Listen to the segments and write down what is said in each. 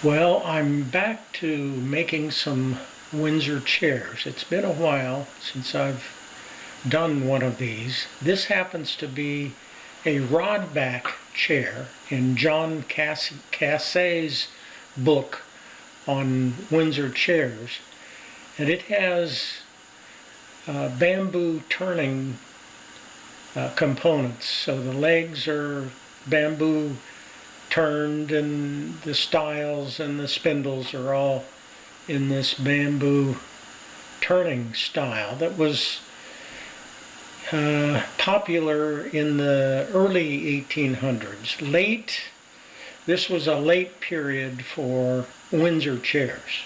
Well, I'm back to making some Windsor chairs. It's been a while since I've done one of these. This happens to be a rod back chair in John Cassay's book on Windsor chairs. And it has bamboo turning components. So the legs are bamboo turned, and the stiles and the spindles are all in this bamboo turning style that was popular in the early 1800s. This was a late period for Windsor chairs.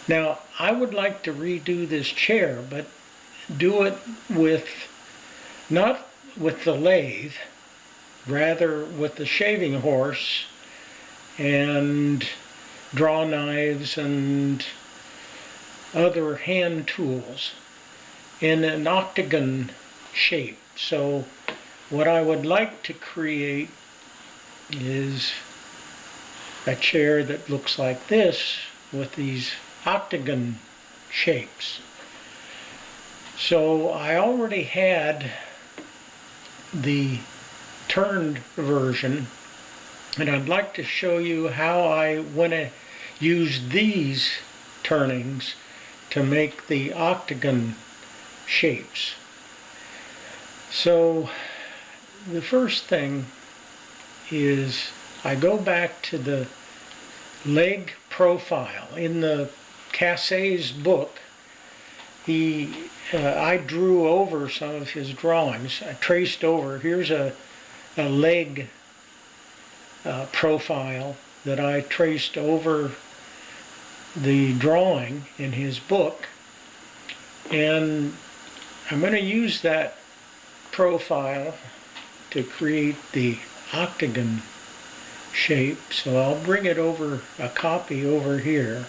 Now, I would like to redo this chair, but do it not with the lathe, rather with the shaving horse and draw knives and other hand tools in an octagon shape. So what I would like to create is a chair that looks like this with these octagon shapes. So I already had the turned version, and I'd like to show you how I went to use these turnings to make the octagon shapes. So the first thing is I go back to the leg profile. In the Cassay's book, I drew over some of his drawings. I traced over. Here's a leg profile that I traced over the drawing in his book, and I'm going to use that profile to create the octagon shape. So I'll bring it over, a copy over here,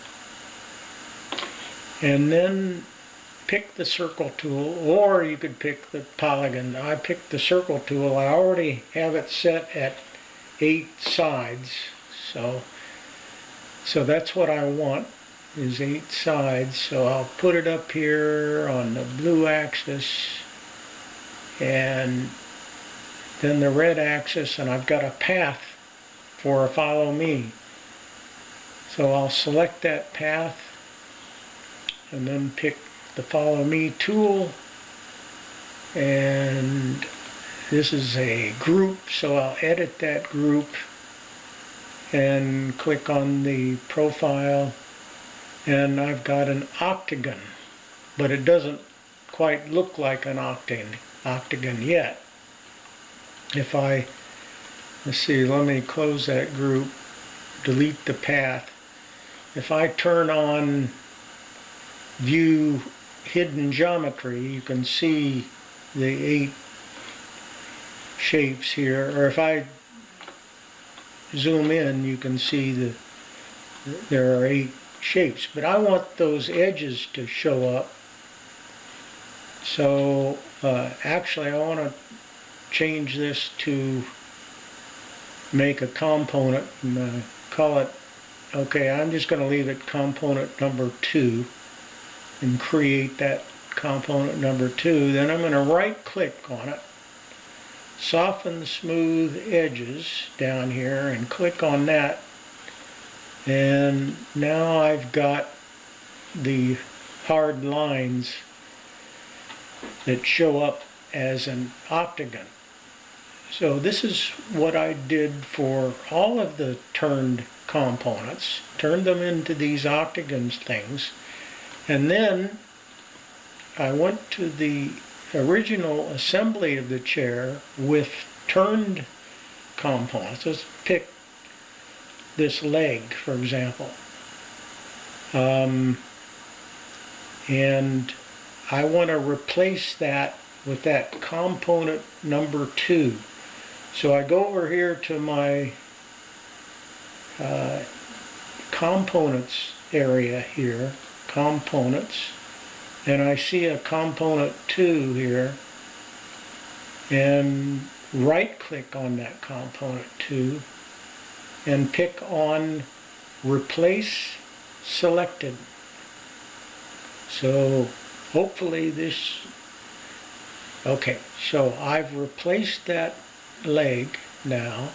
and then pick the circle tool, or you could pick the polygon. I picked the circle tool. I already have it set at 8 sides, so that's what I want, is 8 sides. So I'll put it up here on the blue axis and then the red axis, and I've got a path for a follow me. So I'll select that path and then pick the follow me tool, and this is a group, so I'll edit that group and click on the profile, and I've got an octagon, but it doesn't quite look like an octagon yet. If let's see, let me close that group, delete the path. If I turn on view hidden geometry, you can see the 8 shapes here, or if I zoom in, you can see there are 8 shapes, but I want those edges to show up. So actually I want to change this to make a component and call it, okay, I'm just going to leave it component number 2 and create that component number 2. Then I'm going to right click on it, soften smooth edges down here, and click on that, and now I've got the hard lines that show up as an octagon. So this is what I did for all of the turned components, turned them into these octagon things. And then I went to the original assembly of the chair with turned components. Let's pick this leg, for example. And I want to replace that with that component number 2. So I go over here to my components area here, components, and I see a component 2 here, and right click on that component 2 and pick on replace selected. So hopefully this, okay, so I've replaced that leg now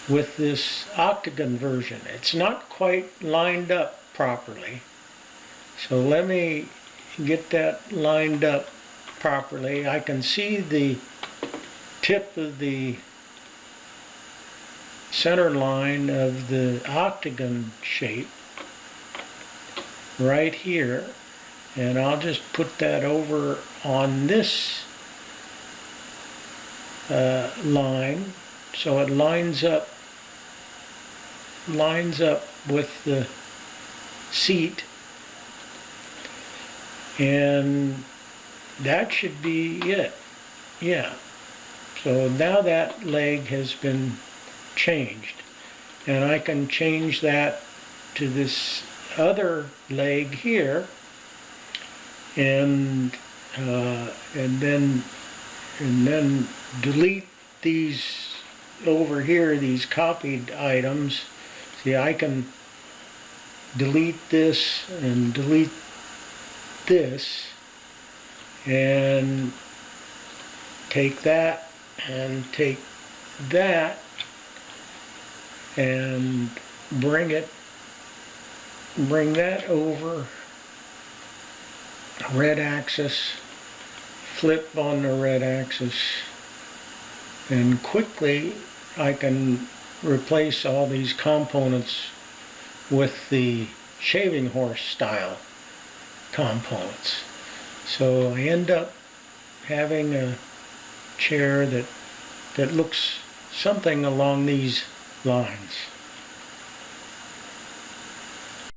with this Octagon version. It's not quite lined up properly. So let me get that lined up properly. I can see the tip of the center line of the Octagon shape right here, and I'll just put that over on this line so it lines up with the seat, and that should be it. Yeah, so now that leg has been changed, and I can change that to this other leg here, and then delete these over here, these copied items. See, I can delete this and delete this, and take that and take that and bring that over red axis, flip on the red axis, and quickly I can replace all these components with the shaving horse style components. So I end up having a chair that looks something along these lines.